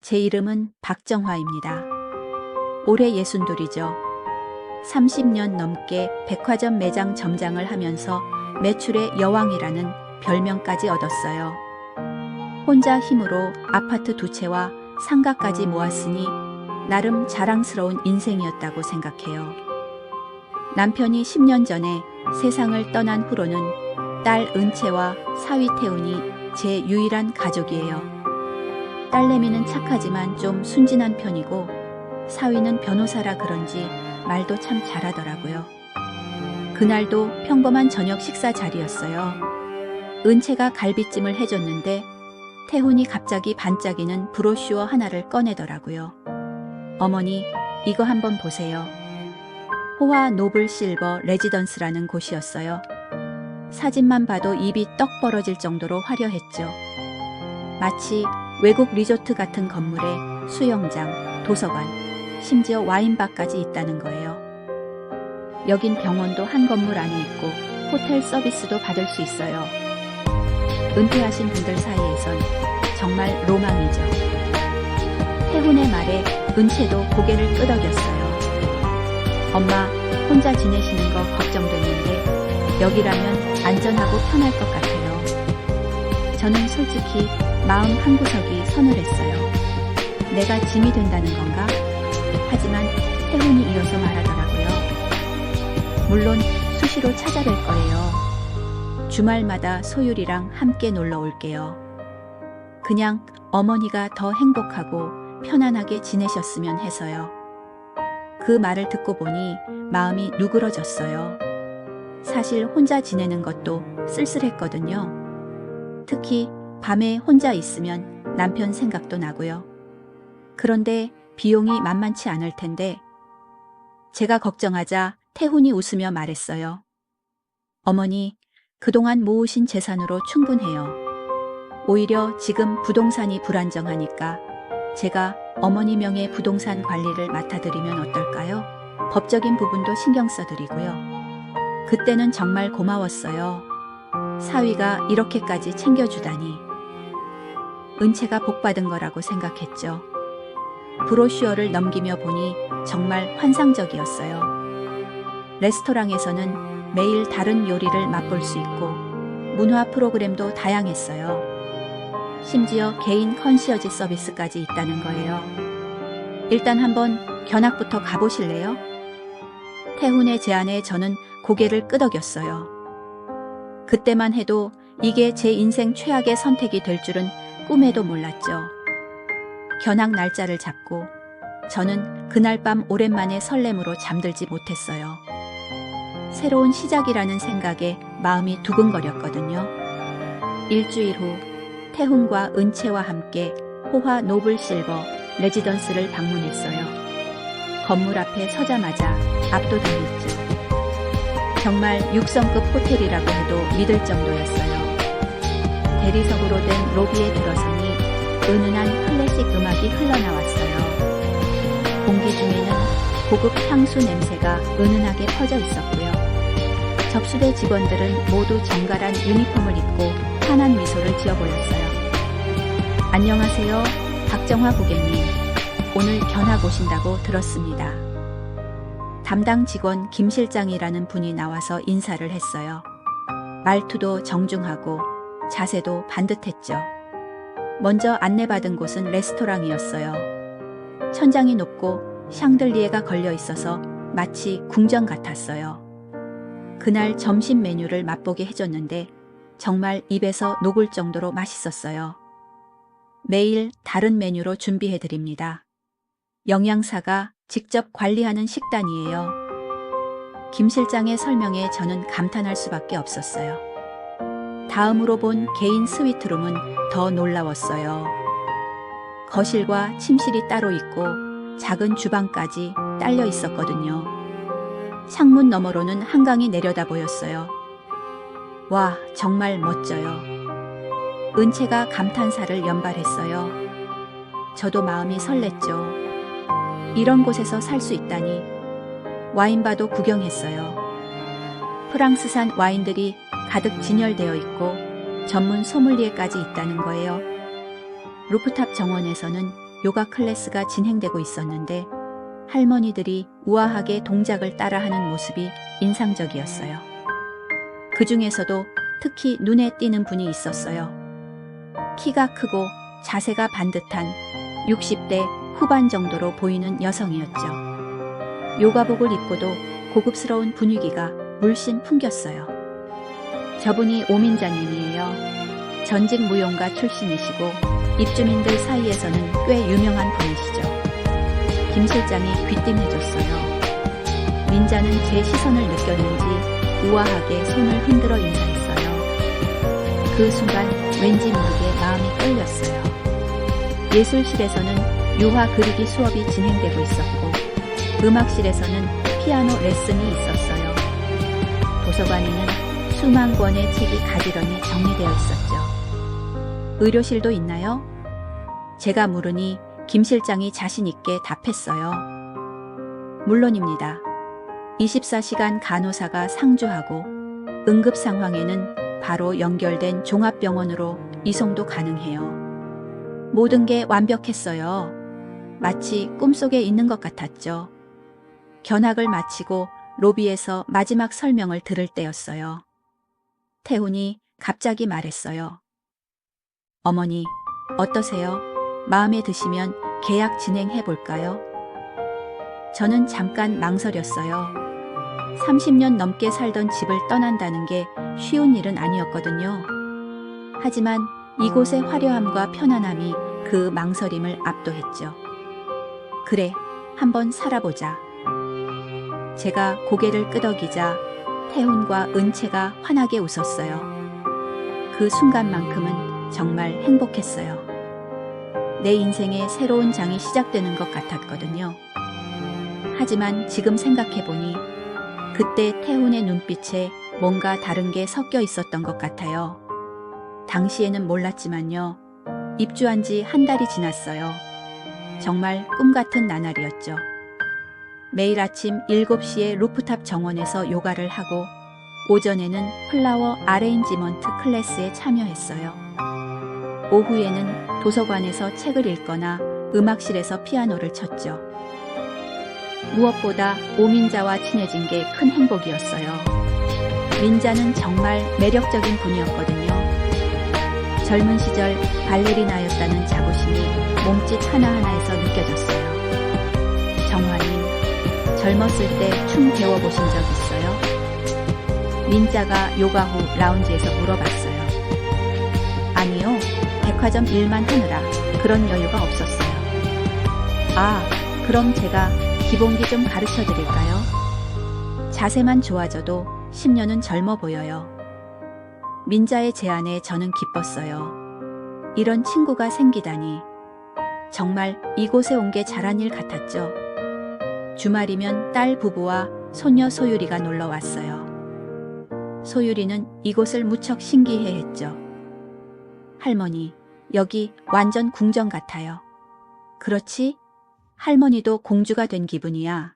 제 이름은 박정화입니다. 올해 62이죠. 30년 넘게 백화점 매장 점장을 하면서 매출의 여왕이라는 별명까지 얻었어요. 혼자 힘으로 아파트 2채와 상가까지 모았으니 나름 자랑스러운 인생이었다고 생각해요. 남편이 10년 전에 세상을 떠난 후로는 딸 은채와 사위 태훈이 제 유일한 가족이에요. 딸내미는 착하지만 좀 순진한 편이고 사위는 변호사라 그런지 말도 참 잘하더라고요. 그날도 평범한 저녁 식사 자리였어요. 은채가 갈비찜을 해줬는데 태훈이 갑자기 반짝이는 브로슈어 하나를 꺼내더라고요. 어머니, 이거 한번 보세요. 호화 노블 실버 레지던스라는 곳이었어요. 사진만 봐도 입이 떡 벌어질 정도로 화려했죠. 마치 외국 리조트 같은 건물에 수영장, 도서관, 심지어 와인바까지 있다는 거예요. 여긴 병원도 한 건물 안에 있고 호텔 서비스도 받을 수 있어요. 은퇴하신 분들 사이에선 정말 로망이죠. 태훈의 말에 은채도 고개를 끄덕였어요. 엄마, 혼자 지내시는 거 걱정됐는데 여기라면 안전하고 편할 것 같아요. 저는 솔직히 마음 한구석이 서늘했어요. 내가 짐이 된다는 건가? 하지만 태훈이 이어서 말하더라고요. 물론 수시로 찾아뵐 거예요. 주말마다 소율이랑 함께 놀러 올게요. 그냥 어머니가 더 행복하고 편안하게 지내셨으면 해서요. 그 말을 듣고 보니 마음이 누그러졌어요. 사실 혼자 지내는 것도 쓸쓸했거든요. 특히 밤에 혼자 있으면 남편 생각도 나고요. 그런데 비용이 만만치 않을 텐데 제가 걱정하자 태훈이 웃으며 말했어요. 어머니, 그동안 모으신 재산으로 충분해요. 오히려 지금 부동산이 불안정하니까 제가 어머니 명의 부동산 관리를 맡아드리면 어떨까요? 법적인 부분도 신경 써드리고요. 그때는 정말 고마웠어요. 사위가 이렇게까지 챙겨주다니. 은채가 복받은 거라고 생각했죠. 브로슈어를 넘기며 보니 정말 환상적이었어요. 레스토랑에서는 매일 다른 요리를 맛볼 수 있고 문화 프로그램도 다양했어요. 심지어 개인 컨시어지 서비스까지 있다는 거예요. 일단 한번 견학부터 가보실래요? 태훈의 제안에 저는 고개를 끄덕였어요. 그때만 해도 이게 제 인생 최악의 선택이 될 줄은 꿈에도 몰랐죠. 견학 날짜를 잡고 저는 그날 밤 오랜만에 설렘으로 잠들지 못했어요. 새로운 시작이라는 생각에 마음이 두근거렸거든요. 일주일 후 태훈과 은채와 함께 호화 노블 실버 레지던스를 방문했어요. 건물 앞에 서자마자 압도당했죠. 정말 6성급 호텔이라고 해도 믿을 정도였어요. 대리석으로 된 로비에 들어서니 은은한 클래식 음악이 흘러나왔어요. 공기 중에는 고급 향수 냄새가 은은하게 퍼져 있었고요. 접수대 직원들은 모두 정갈한 유니폼을 입고 환한 미소를 지어 보였어요. 안녕하세요, 박정화 고객님. 오늘 견학 오신다고 들었습니다. 담당 직원 김 실장이라는 분이 나와서 인사를 했어요. 말투도 정중하고 자세도 반듯했죠. 먼저 안내받은 곳은 레스토랑이었어요. 천장이 높고 샹들리에가 걸려 있어서 마치 궁전 같았어요. 그날 점심 메뉴를 맛보게 해줬는데 정말 입에서 녹을 정도로 맛있었어요. 매일 다른 메뉴로 준비해드립니다. 영양사가 직접 관리하는 식단이에요. 김 실장의 설명에 저는 감탄할 수밖에 없었어요. 다음으로 본 개인 스위트룸은 더 놀라웠어요. 거실과 침실이 따로 있고 작은 주방까지 딸려 있었거든요. 창문 너머로는 한강이 내려다 보였어요. 와, 정말 멋져요. 은채가 감탄사를 연발했어요. 저도 마음이 설렜죠. 이런 곳에서 살 수 있다니. 와인바도 구경했어요. 프랑스산 와인들이 가득 진열되어 있고 전문 소믈리에까지 있다는 거예요. 루프탑 정원에서는 요가 클래스가 진행되고 있었는데 할머니들이 우아하게 동작을 따라하는 모습이 인상적이었어요. 그 중에서도 특히 눈에 띄는 분이 있었어요. 키가 크고 자세가 반듯한 60대 후반 정도로 보이는 여성이었죠. 요가복을 입고도 고급스러운 분위기가 물씬 풍겼어요. 저분이 오민자님이에요. 전직 무용가 출신이시고 입주민들 사이에서는 꽤 유명한 분이시죠. 김 실장이 귀띔해줬어요. 민자는 제 시선을 느꼈는지 우아하게 손을 흔들어 인사했어요. 그 순간 왠지 모르게 마음이 끌렸어요. 예술실에서는 유화 그리기 수업이 진행되고 있었고 음악실에서는 피아노 레슨이 있었어요. 도서관에는 수만 권의 책이 가지런히 정리되어 있었죠. 의료실도 있나요? 제가 물으니 김 실장이 자신 있게 답했어요. 물론입니다. 24시간 간호사가 상주하고 응급 상황에는 바로 연결된 종합병원으로 이송도 가능해요. 모든 게 완벽했어요. 마치 꿈속에 있는 것 같았죠. 견학을 마치고 로비에서 마지막 설명을 들을 때였어요. 태훈이 갑자기 말했어요. 어머니, 어떠세요? 마음에 드시면 계약 진행해 볼까요? 저는 잠깐 망설였어요. 30년 넘게 살던 집을 떠난다는 게 쉬운 일은 아니었거든요. 하지만 이곳의 화려함과 편안함이 그 망설임을 압도했죠. 그래, 한번 살아보자. 제가 고개를 끄덕이자 태훈과 은채가 환하게 웃었어요. 그 순간만큼은 정말 행복했어요. 내 인생의 새로운 장이 시작되는 것 같았거든요. 하지만 지금 생각해보니 그때 태훈의 눈빛에 뭔가 다른 게 섞여 있었던 것 같아요. 당시에는 몰랐지만요. 입주한 지 한 달이 지났어요. 정말 꿈 같은 나날이었죠. 매일 아침 7시에 루프탑 정원에서 요가를 하고 오전에는 플라워 아레인지먼트 클래스에 참여했어요. 오후에는 도서관에서 책을 읽거나 음악실에서 피아노를 쳤죠. 무엇보다 오민자와 친해진 게 큰 행복이었어요. 민자는 정말 매력적인 분이었거든요. 젊은 시절 발레리나였다는 자부심이 몸짓 하나하나에서 느껴졌어요. 정화님, 젊었을 때 춤 배워보신 적 있어요? 민자가 요가 후 라운지에서 물어봤어요. 아니요, 백화점 일만 하느라 그런 여유가 없었어요. 아, 그럼 제가 기본기 좀 가르쳐 드릴까요? 자세만 좋아져도 10년은 젊어 보여요. 민자의 제안에 저는 기뻤어요. 이런 친구가 생기다니. 정말 이곳에 온 게 잘한 일 같았죠. 주말이면 딸 부부와 손녀 소유리가 놀러 왔어요. 소유리는 이곳을 무척 신기해했죠. 할머니, 여기 완전 궁전 같아요. 그렇지? 할머니도 공주가 된 기분이야.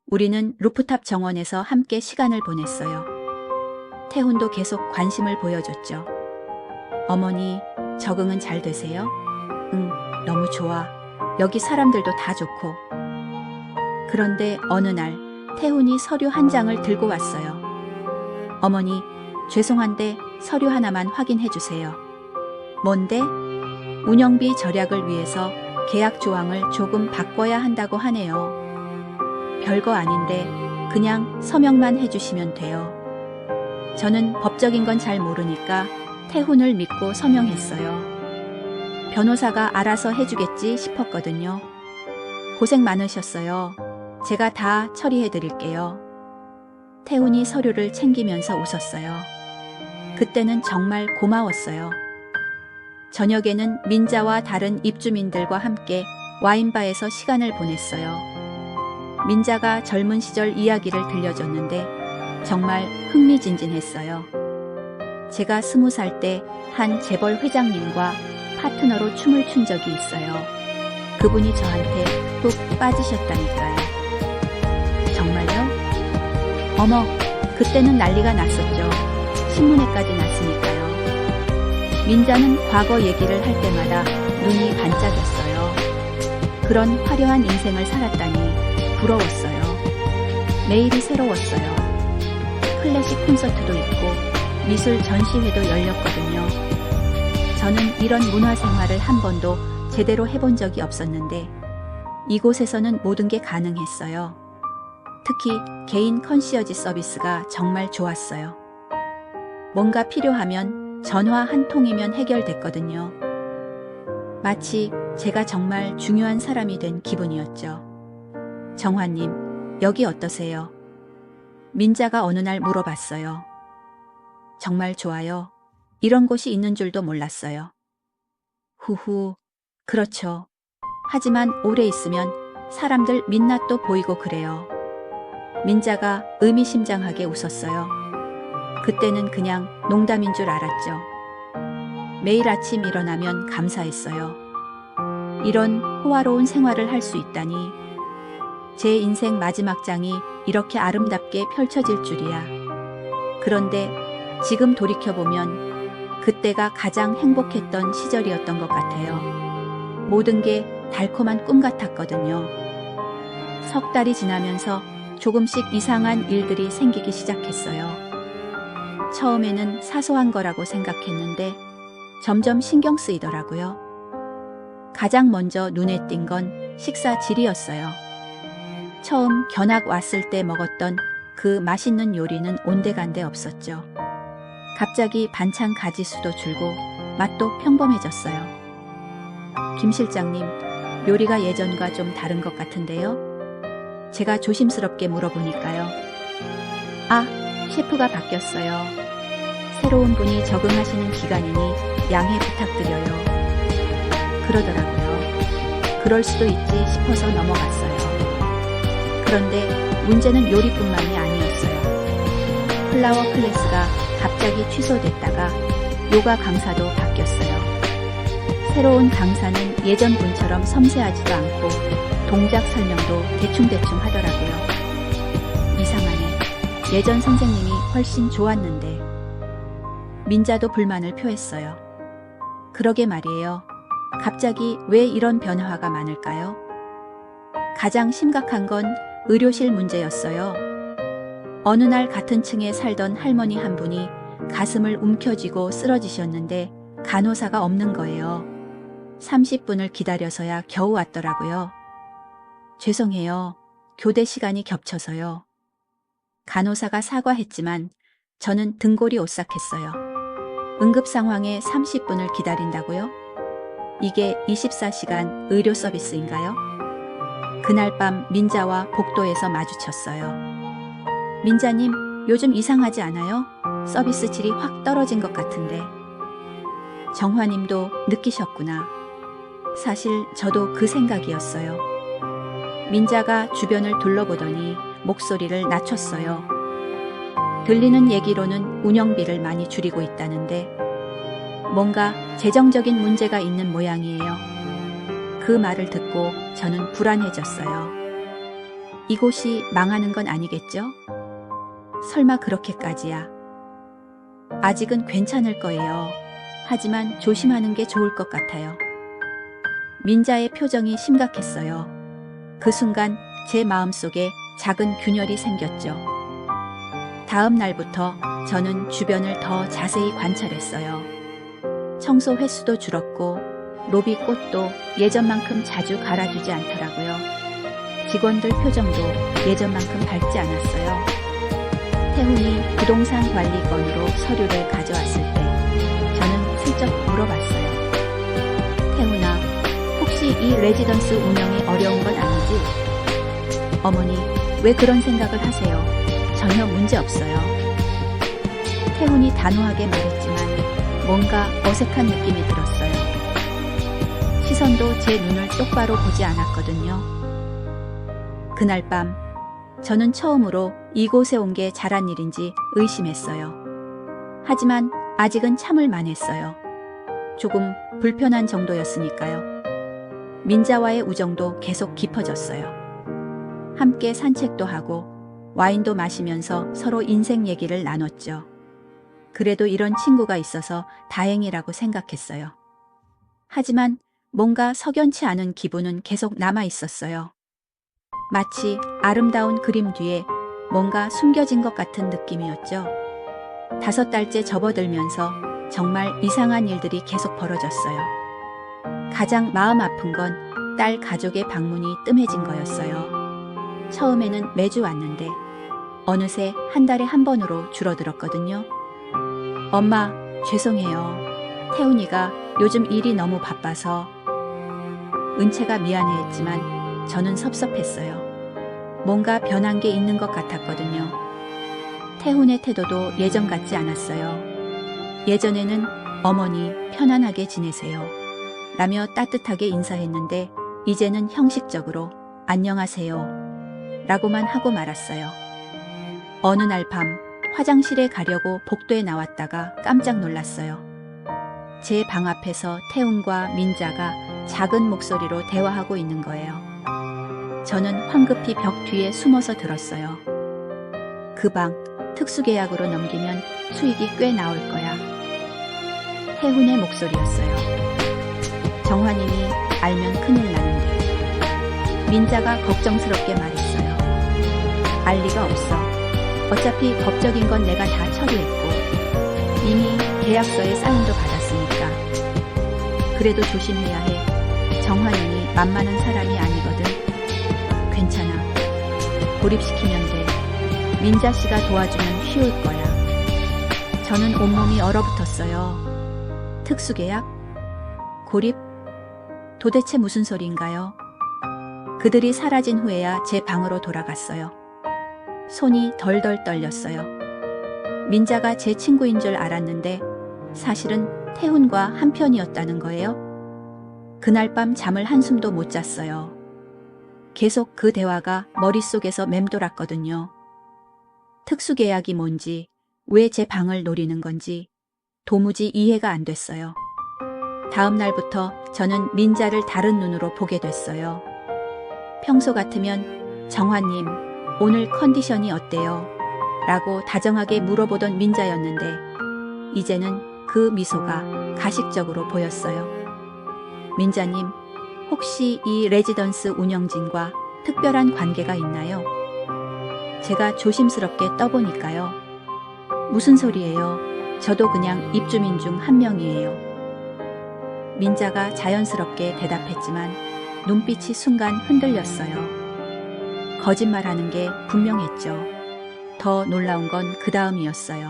우리는 루프탑 정원에서 함께 시간을 보냈어요. 태훈도 계속 관심을 보여줬죠. 어머니, 적응은 잘 되세요? 응, 너무 좋아. 여기 사람들도 다 좋고. 그런데 어느 날 태훈이 서류 한 장을 들고 왔어요. 어머니, 죄송한데 서류 하나만 확인해 주세요. 뭔데? 운영비 절약을 위해서 계약 조항을 조금 바꿔야 한다고 하네요. 별거 아닌데 그냥 서명만 해주시면 돼요. 저는 법적인 건 잘 모르니까 태훈을 믿고 서명했어요. 변호사가 알아서 해주겠지 싶었거든요. 고생 많으셨어요. 제가 다 처리해 드릴게요. 태훈이 서류를 챙기면서 웃었어요. 그때는 정말 고마웠어요. 저녁에는 민자와 다른 입주민들과 함께 와인바에서 시간을 보냈어요. 민자가 젊은 시절 이야기를 들려줬는데 정말 흥미진진했어요. 제가 20살 때 한 재벌 회장님과 파트너로 춤을 춘 적이 있어요. 그분이 저한테 뚝 빠지셨다니까요. 정말요? 어머, 그때는 난리가 났었죠. 신문에까지 났으니까요. 민자는 과거 얘기를 할 때마다 눈이 반짝였어요. 그런 화려한 인생을 살았다니 부러웠어요. 매일이 새로웠어요. 클래식 콘서트도 있고 미술 전시회도 열렸거든요. 저는 이런 문화 생활을 한 번도 제대로 해본 적이 없었는데 이곳에서는 모든 게 가능했어요. 특히 개인 컨시어지 서비스가 정말 좋았어요. 뭔가 필요하면 전화 한 통이면 해결됐거든요. 마치 제가 정말 중요한 사람이 된 기분이었죠. 정화님, 여기 어떠세요? 민자가 어느 날 물어봤어요. 정말 좋아요. 이런 곳이 있는 줄도 몰랐어요. 후후, 그렇죠. 하지만 오래 있으면 사람들 민낯도 보이고 그래요. 민자가 의미심장하게 웃었어요. 그때는 그냥 농담인 줄 알았죠. 매일 아침 일어나면 감사했어요. 이런 호화로운 생활을 할 수 있다니. 제 인생 마지막 장이 이렇게 아름답게 펼쳐질 줄이야. 그런데 지금 돌이켜보면 그때가 가장 행복했던 시절이었던 것 같아요. 모든 게 달콤한 꿈 같았거든요. 석 달이 지나면서 조금씩 이상한 일들이 생기기 시작했어요. 처음에는 사소한 거라고 생각했는데 점점 신경 쓰이더라고요. 가장 먼저 눈에 띈 건 식사 질이었어요. 처음 견학 왔을 때 먹었던 그 맛있는 요리는 온데간데 없었죠. 갑자기 반찬 가지수도 줄고 맛도 평범해졌어요. 김 실장님, 요리가 예전과 좀 다른 것 같은데요? 제가 조심스럽게 물어보니까요. 아, 셰프가 바뀌었어요. 새로운 분이 적응하시는 기간이니 양해 부탁드려요. 그러더라고요. 그럴 수도 있지 싶어서 넘어갔어요. 그런데 문제는 요리뿐만이 아니었어요. 플라워 클래스가 갑자기 취소됐다가 요가 강사도 바뀌었어요. 새로운 강사는 예전 분처럼 섬세하지도 않고 동작 설명도 대충대충 하더라고요. 이상하네. 예전 선생님이 훨씬 좋았는데. 민자도 불만을 표했어요. 그러게 말이에요. 갑자기 왜 이런 변화가 많을까요? 가장 심각한 건 의료실 문제였어요. 어느 날 같은 층에 살던 할머니 한 분이 가슴을 움켜쥐고 쓰러지셨는데 간호사가 없는 거예요. 30분을 기다려서야 겨우 왔더라고요. 죄송해요. 교대 시간이 겹쳐서요. 간호사가 사과했지만 저는 등골이 오싹했어요. 응급 상황에 30분을 기다린다고요? 이게 24시간 의료 서비스인가요? 그날 밤 민자와 복도에서 마주쳤어요. 민자님, 요즘 이상하지 않아요? 서비스 질이 확 떨어진 것 같은데. 정화님도 느끼셨구나. 사실 저도 그 생각이었어요. 민자가 주변을 둘러보더니 목소리를 낮췄어요. 들리는 얘기로는 운영비를 많이 줄이고 있다는데 뭔가 재정적인 문제가 있는 모양이에요. 그 말을 듣고 저는 불안해졌어요. 이곳이 망하는 건 아니겠죠? 설마 그렇게까지야. 아직은 괜찮을 거예요. 하지만 조심하는 게 좋을 것 같아요. 민자의 표정이 심각했어요. 그 순간 제 마음속에 작은 균열이 생겼죠. 다음 날부터 저는 주변을 더 자세히 관찰했어요. 청소 횟수도 줄었고 로비 꽃도 예전만큼 자주 갈아주지 않더라고요. 직원들 표정도 예전만큼 밝지 않았어요. 태훈이 부동산 관리 건으로 서류를 가져왔을 때 저는 슬쩍 물어봤어요. 태훈아, 혹시 이 레지던스 운영이 어려운 건 아니지? 어머니, 왜 그런 생각을 하세요? 전혀 문제 없어요. 태훈이 단호하게 말했지만 뭔가 어색한 느낌이 들었어요. 시선도 제 눈을 똑바로 보지 않았거든요. 그날 밤 저는 처음으로 이곳에 온 게 잘한 일인지 의심했어요. 하지만 아직은 참을 만했어요. 조금 불편한 정도였으니까요. 민자와의 우정도 계속 깊어졌어요. 함께 산책도 하고 와인도 마시면서 서로 인생 얘기를 나눴죠. 그래도 이런 친구가 있어서 다행이라고 생각했어요. 하지만 뭔가 석연치 않은 기분은 계속 남아 있었어요. 마치 아름다운 그림 뒤에 뭔가 숨겨진 것 같은 느낌이었죠. 5달째 접어들면서 정말 이상한 일들이 계속 벌어졌어요. 가장 마음 아픈 건 딸 가족의 방문이 뜸해진 거였어요. 처음에는 매주 왔는데 어느새 한 달에 한 번으로 줄어들었거든요. 엄마, 죄송해요. 태훈이가 요즘 일이 너무 바빠서. 은채가 미안해했지만 저는 섭섭했어요. 뭔가 변한 게 있는 것 같았거든요. 태훈의 태도도 예전 같지 않았어요. 예전에는 어머니 편안하게 지내세요 라며 따뜻하게 인사했는데 이제는 형식적으로 안녕하세요 라고만 하고 말았어요. 어느 날 밤 화장실에 가려고 복도에 나왔다가 깜짝 놀랐어요. 제 방 앞에서 태훈과 민자가 작은 목소리로 대화하고 있는 거예요. 저는 황급히 벽 뒤에 숨어서 들었어요. 그 방 특수계약으로 넘기면 수익이 꽤 나올 거야. 태훈의 목소리였어요. 정화님이 알면 큰일 나는데. 민자가 걱정스럽게 말했어요. 알 리가 없어. 어차피 법적인 건 내가 다 처리했고 이미 계약서에 사인도 받았으니까. 그래도 조심해야 해. 정화님이 만만한 사람이 아니거든. 괜찮아. 고립시키면 돼. 민자 씨가 도와주면 쉬울 거야. 저는 온몸이 얼어붙었어요. 특수계약? 고립? 도대체 무슨 소리인가요? 그들이 사라진 후에야 제 방으로 돌아갔어요. 손이 덜덜 떨렸어요. 민자가 제 친구인 줄 알았는데 사실은 태훈과 한편이었다는 거예요. 그날 밤 잠을 한숨도 못 잤어요. 계속 그 대화가 머릿속에서 맴돌았거든요. 특수계약이 뭔지, 왜 제 방을 노리는 건지 도무지 이해가 안 됐어요. 다음 날부터 저는 민자를 다른 눈으로 보게 됐어요. 평소 같으면 정화님, 오늘 컨디션이 어때요? 라고 다정하게 물어보던 민자였는데 이제는 그 미소가 가식적으로 보였어요. 민자님, 혹시 이 레지던스 운영진과 특별한 관계가 있나요? 제가 조심스럽게 떠보니까요. 무슨 소리예요? 저도 그냥 입주민 중 한 명이에요. 민자가 자연스럽게 대답했지만 눈빛이 순간 흔들렸어요. 거짓말하는 게 분명했죠. 더 놀라운 건 그 다음이었어요.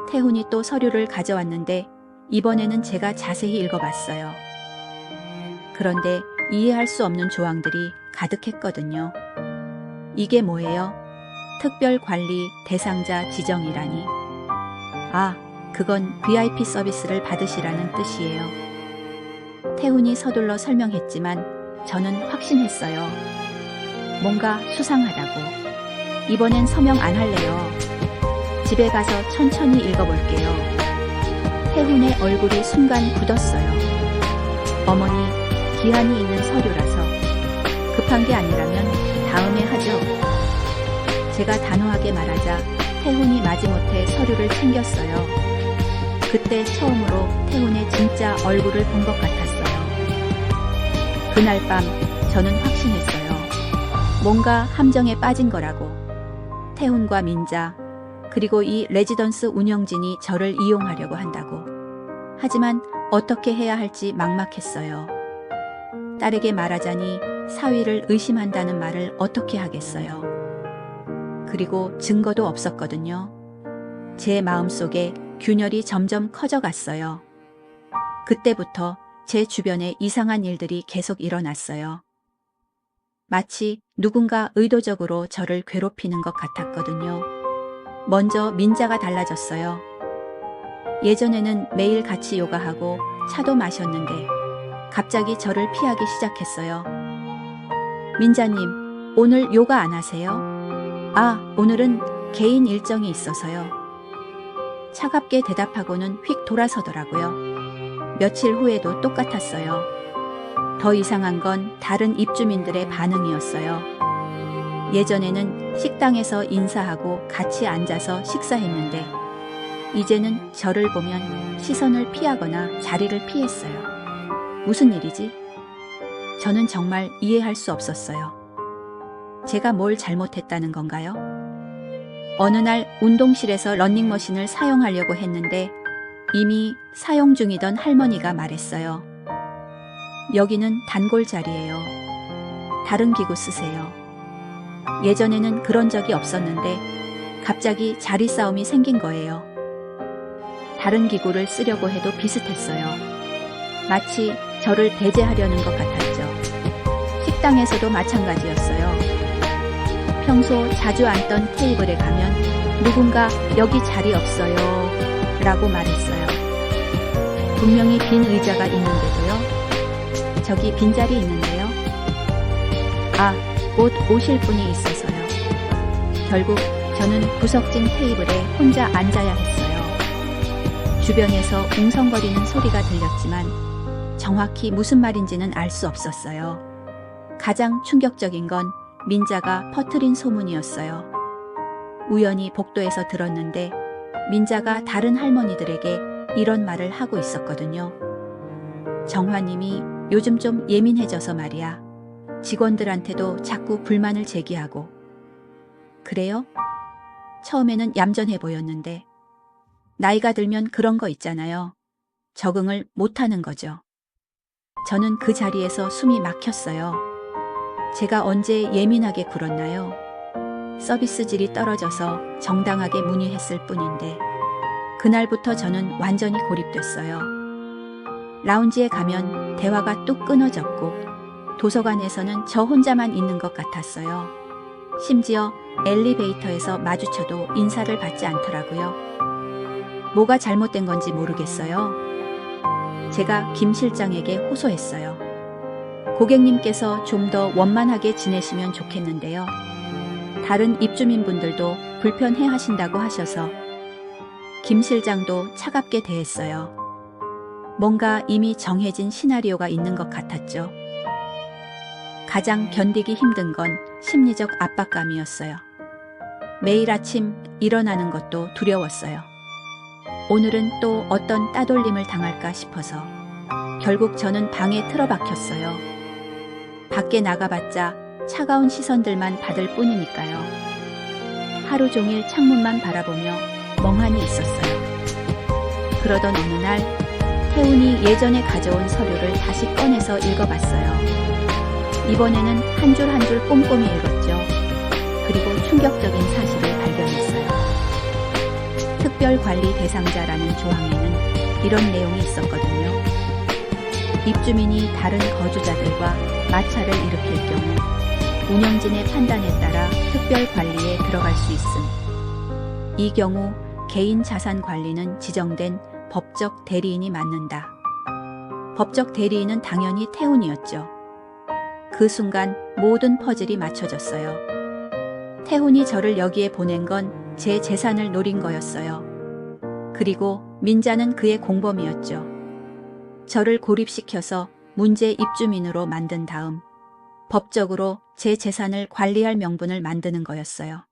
태훈이 또 서류를 가져왔는데 이번에는 제가 자세히 읽어봤어요. 그런데 이해할 수 없는 조항들이 가득했거든요. 이게 뭐예요? 특별관리 대상자 지정이라니. 아, 그건 VIP 서비스를 받으시라는 뜻이에요. 태훈이 서둘러 설명했지만 저는 확신했어요. 뭔가 수상하다고. 이번엔 서명 안 할래요. 집에 가서 천천히 읽어볼게요. 태훈의 얼굴이 순간 굳었어요. 어머니, 기한이 있는 서류라서 급한 게 아니라면 다음에 하죠. 제가 단호하게 말하자 태훈이 마지못해 서류를 챙겼어요. 그때 처음으로 태훈의 진짜 얼굴을 본 것 같았어요. 그날 밤 저는 확신했어요. 뭔가 함정에 빠진 거라고. 태훈과 민자, 그리고 이 레지던스 운영진이 저를 이용하려고 한다고. 하지만 어떻게 해야 할지 막막했어요. 딸에게 말하자니 사위를 의심한다는 말을 어떻게 하겠어요. 그리고 증거도 없었거든요. 제 마음속에 균열이 점점 커져갔어요. 그때부터 제 주변에 이상한 일들이 계속 일어났어요. 마치 누군가 의도적으로 저를 괴롭히는 것 같았거든요. 먼저 민자가 달라졌어요. 예전에는 매일 같이 요가하고 차도 마셨는데 갑자기 저를 피하기 시작했어요. 민자님, 오늘 요가 안 하세요? 아, 오늘은 개인 일정이 있어서요. 차갑게 대답하고는 휙 돌아서더라고요. 며칠 후에도 똑같았어요. 더 이상한 건 다른 입주민들의 반응이었어요. 예전에는 식당에서 인사하고 같이 앉아서 식사했는데 이제는 저를 보면 시선을 피하거나 자리를 피했어요. 무슨 일이지? 저는 정말 이해할 수 없었어요. 제가 뭘 잘못했다는 건가요? 어느 날 운동실에서 러닝머신을 사용하려고 했는데 이미 사용 중이던 할머니가 말했어요. 여기는 단골 자리예요. 다른 기구 쓰세요. 예전에는 그런 적이 없었는데 갑자기 자리 싸움이 생긴 거예요. 다른 기구를 쓰려고 해도 비슷했어요. 마치 저를 배제하려는 것 같았죠. 식당에서도 마찬가지였어요. 평소 자주 앉던 테이블에 가면 누군가 여기 자리 없어요 라고 말했어요. 분명히 빈 의자가 있는데도요. 저기 빈자리 있는데요. 아, 곧 오실 분이 있어서요. 결국 저는 구석진 테이블에 혼자 앉아야 했어요. 주변에서 웅성거리는 소리가 들렸지만 정확히 무슨 말인지는 알 수 없었어요. 가장 충격적인 건 민자가 퍼뜨린 소문이었어요. 우연히 복도에서 들었는데 민자가 다른 할머니들에게 이런 말을 하고 있었거든요. 정화님이 요즘 좀 예민해져서 말이야. 직원들한테도 자꾸 불만을 제기하고. 그래요? 처음에는 얌전해 보였는데 나이가 들면 그런 거 있잖아요. 적응을 못하는 거죠. 저는 그 자리에서 숨이 막혔어요. 제가 언제 예민하게 굴었나요? 서비스 질이 떨어져서 정당하게 문의했을 뿐인데 그날부터 저는 완전히 고립됐어요. 라운지에 가면 대화가 뚝 끊어졌고 도서관에서는 저 혼자만 있는 것 같았어요. 심지어 엘리베이터에서 마주쳐도 인사를 받지 않더라고요. 뭐가 잘못된 건지 모르겠어요. 제가 김 실장에게 호소했어요. 고객님께서 좀 더 원만하게 지내시면 좋겠는데요. 다른 입주민분들도 불편해 하신다고 하셔서 김 실장도 차갑게 대했어요. 뭔가 이미 정해진 시나리오가 있는 것 같았죠. 가장 견디기 힘든 건 심리적 압박감이었어요. 매일 아침 일어나는 것도 두려웠어요. 오늘은 또 어떤 따돌림을 당할까 싶어서 결국 저는 방에 틀어박혔어요. 밖에 나가봤자 차가운 시선들만 받을 뿐이니까요. 하루 종일 창문만 바라보며 멍하니 있었어요. 그러던 어느 날 태훈이 예전에 가져온 서류를 다시 꺼내서 읽어봤어요. 이번에는 한 줄 한 줄 꼼꼼히 읽었죠. 그리고 충격적인 사실을 발견했어요. 특별관리 대상자라는 조항에는 이런 내용이 있었거든요. 입주민이 다른 거주자들과 마찰을 일으킬 경우 운영진의 판단에 따라 특별관리에 들어갈 수 있음. 이 경우 개인 자산 관리는 지정된 법적 대리인이 맡는다. 법적 대리인은 당연히 태훈이었죠. 그 순간 모든 퍼즐이 맞춰졌어요. 태훈이 저를 여기에 보낸 건 제 재산을 노린 거였어요. 그리고 민자는 그의 공범이었죠. 저를 고립시켜서 문제 입주민으로 만든 다음 법적으로 제 재산을 관리할 명분을 만드는 거였어요.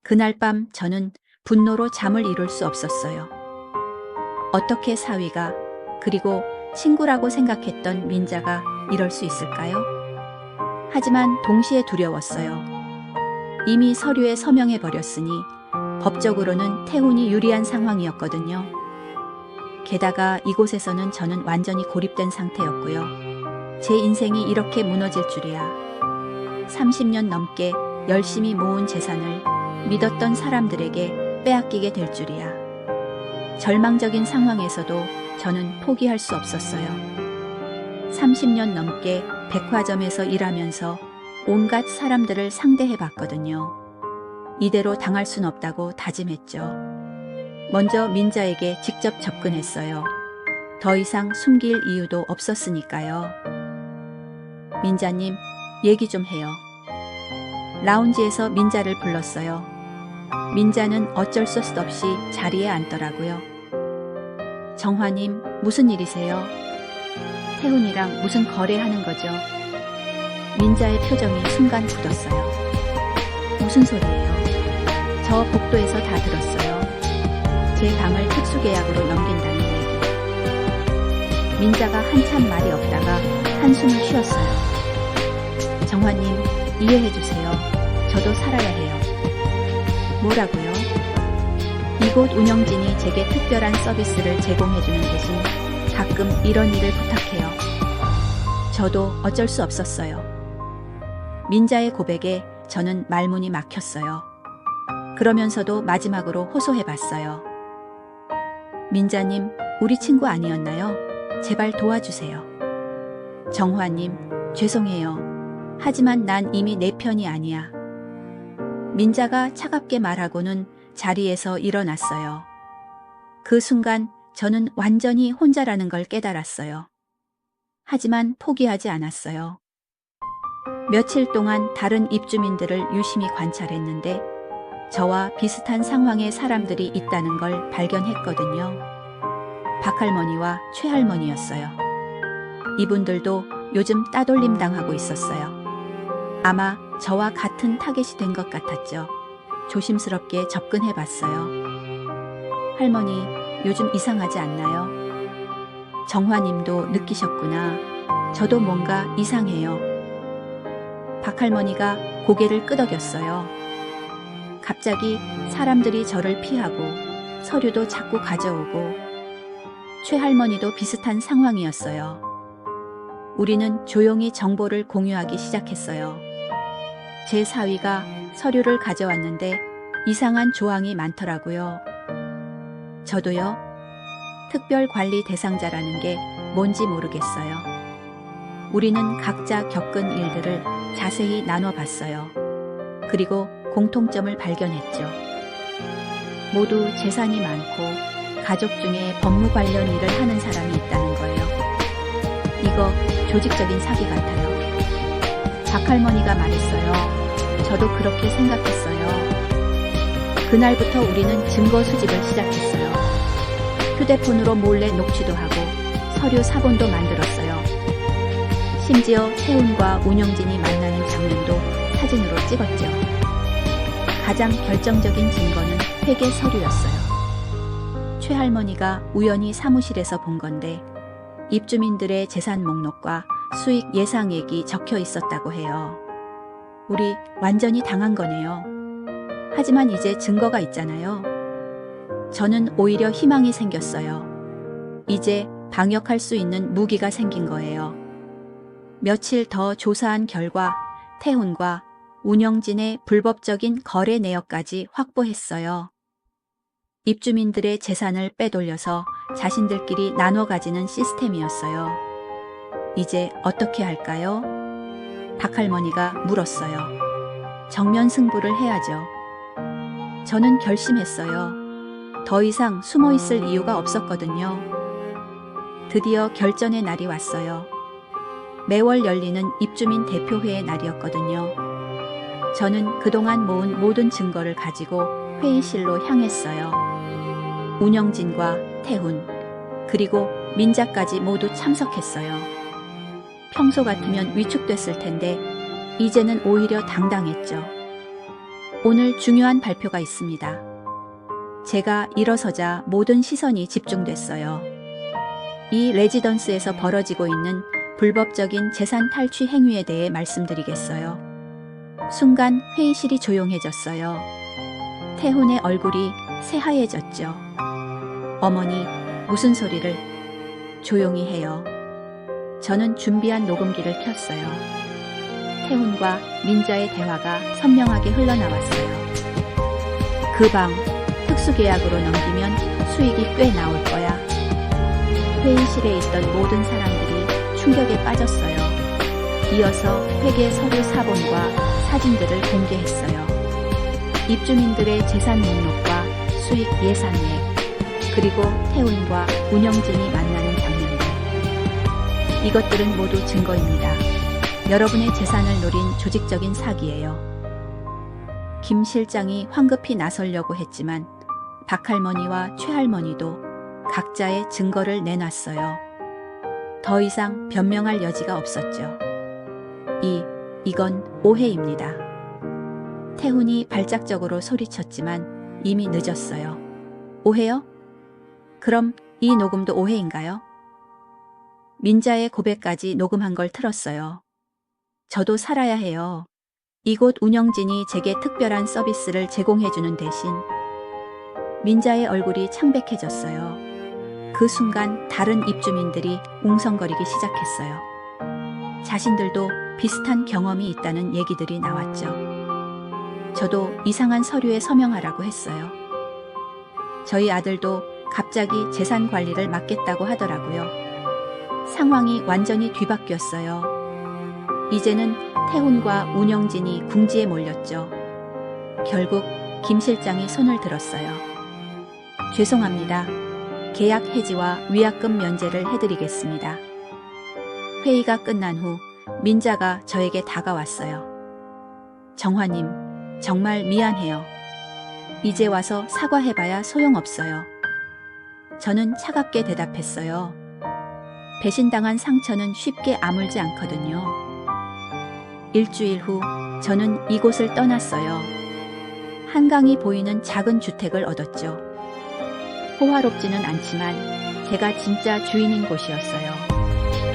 그날 밤 저는 분노로 잠을 이룰 수 없었어요. 어떻게 사위가 그리고 친구라고 생각했던 민자가 이럴 수 있을까요? 하지만 동시에 두려웠어요. 이미 서류에 서명해버렸으니 법적으로는 태훈이 유리한 상황이었거든요. 게다가 이곳에서는 저는 완전히 고립된 상태였고요. 제 인생이 이렇게 무너질 줄이야. 30년 넘게 열심히 모은 재산을 믿었던 사람들에게 빼앗기게 될 줄이야. 절망적인 상황에서도 저는 포기할 수 없었어요. 30년 넘게 백화점에서 일하면서 온갖 사람들을 상대해봤거든요. 이대로 당할 순 없다고 다짐했죠. 먼저 민자에게 직접 접근했어요. 더 이상 숨길 이유도 없었으니까요. 민자님, 얘기 좀 해요. 라운지에서 민자를 불렀어요. 민자는 어쩔 수 없이 자리에 앉더라고요. 정화님, 무슨 일이세요? 태훈이랑 무슨 거래하는 거죠? 민자의 표정이 순간 굳었어요. 무슨 소리예요? 저 복도에서 다 들었어요. 제 방을 특수계약으로 넘긴다는 얘기. 민자가 한참 말이 없다가 한숨을 쉬었어요. 정화님, 이해해주세요. 저도 살아야 해요. 뭐라고요? 이곳 운영진이 제게 특별한 서비스를 제공해주는 대신 가끔 이런 일을 부탁해요. 저도 어쩔 수 없었어요. 민자의 고백에 저는 말문이 막혔어요. 그러면서도 마지막으로 호소해봤어요. 민자님, 우리 친구 아니었나요? 제발 도와주세요. 정화님, 죄송해요. 하지만 난 이미 내 편이 아니야. 민자가 차갑게 말하고는 자리에서 일어났어요. 그 순간 저는 완전히 혼자라는 걸 깨달았어요. 하지만 포기하지 않았어요. 며칠 동안 다른 입주민들을 유심히 관찰했는데 저와 비슷한 상황의 사람들이 있다는 걸 발견했거든요. 박할머니와 최할머니였어요. 이분들도 요즘 따돌림 당하고 있었어요. 아마 저와 같은 타겟이 된 것 같았죠. 조심스럽게 접근해 봤어요. 할머니, 요즘 이상하지 않나요? 정화님도 느끼셨구나. 저도 뭔가 이상해요. 박할머니가 고개를 끄덕였어요. 갑자기 사람들이 저를 피하고 서류도 자꾸 가져오고 최할머니도 비슷한 상황이었어요. 우리는 조용히 정보를 공유하기 시작했어요. 제 사위가 서류를 가져왔는데 이상한 조항이 많더라고요. 저도요. 특별관리 대상자라는 게 뭔지 모르겠어요. 우리는 각자 겪은 일들을 자세히 나눠봤어요. 그리고 공통점을 발견했죠. 모두 재산이 많고 가족 중에 법무 관련 일을 하는 사람이 있다는 거예요. 이거 조직적인 사기 같아요. 박할머니가 말했어요. 저도 그렇게 생각했어요. 그날부터 우리는 증거 수집을 시작했어요. 휴대폰으로 몰래 녹취도 하고 서류 사본도 만들었어요. 심지어 태훈과 운영진이 만나는 장면도 사진으로 찍었죠. 가장 결정적인 증거는 회계 서류였어요. 최할머니가 우연히 사무실에서 본 건데 입주민들의 재산 목록과 수익 예상액이 적혀 있었다고 해요. 우리 완전히 당한 거네요. 하지만 이제 증거가 있잖아요. 저는 오히려 희망이 생겼어요. 이제 방역할 수 있는 무기가 생긴 거예요. 며칠 더 조사한 결과 태훈과 운영진의 불법적인 거래 내역까지 확보했어요. 입주민들의 재산을 빼돌려서 자신들끼리 나눠 가지는 시스템이었어요. 이제 어떻게 할까요? 박할머니가 물었어요. 정면 승부를 해야죠. 저는 결심했어요. 더 이상 숨어 있을 이유가 없었거든요. 드디어 결전의 날이 왔어요. 매월 열리는 입주민 대표회의 날이었거든요. 저는 그동안 모은 모든 증거를 가지고 회의실로 향했어요. 운영진과 태훈, 그리고 민자까지 모두 참석했어요. 평소 같으면 위축됐을 텐데 이제는 오히려 당당했죠. 오늘 중요한 발표가 있습니다. 제가 일어서자 모든 시선이 집중됐어요. 이 레지던스에서 벌어지고 있는 불법적인 재산 탈취 행위에 대해 말씀드리겠어요. 순간 회의실이 조용해졌어요. 태훈의 얼굴이 새하얘졌죠. 어머니, 무슨 소리를 조용히 해요. 저는 준비한 녹음기를 켰어요. 태훈과 민자의 대화가 선명하게 흘러나왔어요. 그 방, 특수계약으로 넘기면 수익이 꽤 나올 거야. 회의실에 있던 모든 사람들이 충격에 빠졌어요. 이어서 회계 서류 사본과 사진들을 공개했어요. 입주민들의 재산 목록과 수익 예산액, 그리고 태훈과 운영진이 만나는 장면들. 이것들은 모두 증거입니다. 여러분의 재산을 노린 조직적인 사기예요. 김 실장이 황급히 나서려고 했지만 박할머니와 최할머니도 각자의 증거를 내놨어요. 더 이상 변명할 여지가 없었죠. 이건 오해입니다. 태훈이 발작적으로 소리쳤지만 이미 늦었어요. 오해요? 그럼 이 녹음도 오해인가요? 민자의 고백까지 녹음한 걸 틀었어요. 저도 살아야 해요. 이곳 운영진이 제게 특별한 서비스를 제공해주는 대신. 민자의 얼굴이 창백해졌어요. 그 순간 다른 입주민들이 웅성거리기 시작했어요. 자신들도 비슷한 경험이 있다는 얘기들이 나왔죠. 저도 이상한 서류에 서명하라고 했어요. 저희 아들도 갑자기 재산 관리를 맡겠다고 하더라고요. 상황이 완전히 뒤바뀌었어요. 이제는 태훈과 운영진이 궁지에 몰렸죠. 결국 김 실장이 손을 들었어요. 죄송합니다. 계약 해지와 위약금 면제를 해드리겠습니다. 회의가 끝난 후 민자가 저에게 다가왔어요. 정화님, 정말 미안해요. 이제 와서 사과해봐야 소용없어요. 저는 차갑게 대답했어요. 배신당한 상처는 쉽게 아물지 않거든요. 일주일 후 저는 이곳을 떠났어요. 한강이 보이는 작은 주택을 얻었죠. 호화롭지는 않지만 제가 진짜 주인인 곳이었어요.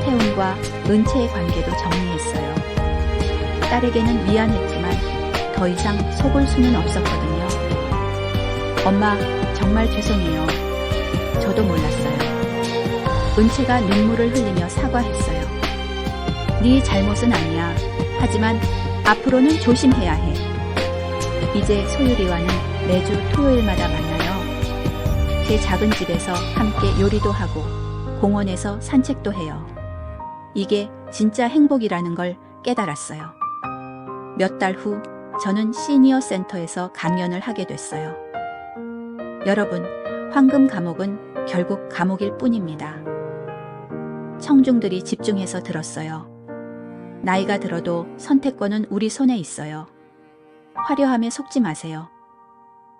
태훈과 은채의 관계도 정리했어요. 딸에게는 미안했지만 더 이상 속을 수는 없었거든요. 엄마, 정말 죄송해요. 저도 몰랐어요. 은채가 눈물을 흘리며 사과했어요. 네 잘못은 아니야. 하지만 앞으로는 조심해야 해. 이제 소율이와는 매주 토요일마다 만나요. 제 작은 집에서 함께 요리도 하고 공원에서 산책도 해요. 이게 진짜 행복이라는 걸 깨달았어요. 몇 달 후 저는 시니어 센터에서 강연을 하게 됐어요. 여러분, 황금 감옥은 결국 감옥일 뿐입니다. 청중들이 집중해서 들었어요. 나이가 들어도 선택권은 우리 손에 있어요. 화려함에 속지 마세요.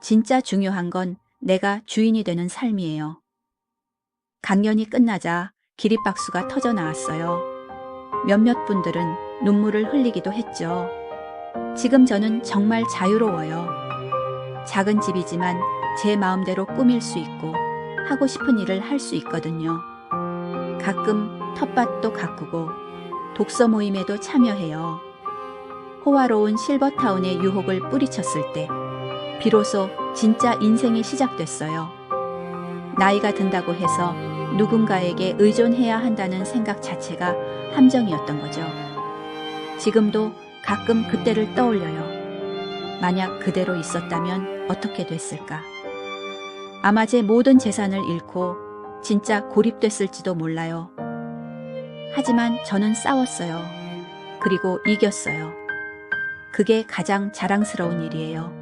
진짜 중요한 건 내가 주인이 되는 삶이에요. 강연이 끝나자 기립박수가 터져 나왔어요. 몇몇 분들은 눈물을 흘리기도 했죠. 지금 저는 정말 자유로워요. 작은 집이지만 제 마음대로 꾸밀 수 있고 하고 싶은 일을 할 수 있거든요. 가끔 텃밭도 가꾸고 독서 모임에도 참여해요. 호화로운 실버타운의 유혹을 뿌리쳤을 때 비로소 진짜 인생이 시작됐어요. 나이가 든다고 해서 누군가에게 의존해야 한다는 생각 자체가 함정이었던 거죠. 지금도 가끔 그때를 떠올려요. 만약 그대로 있었다면 어떻게 됐을까? 아마 제 모든 재산을 잃고 진짜 고립됐을지도 몰라요. 하지만 저는 싸웠어요. 그리고 이겼어요. 그게 가장 자랑스러운 일이에요.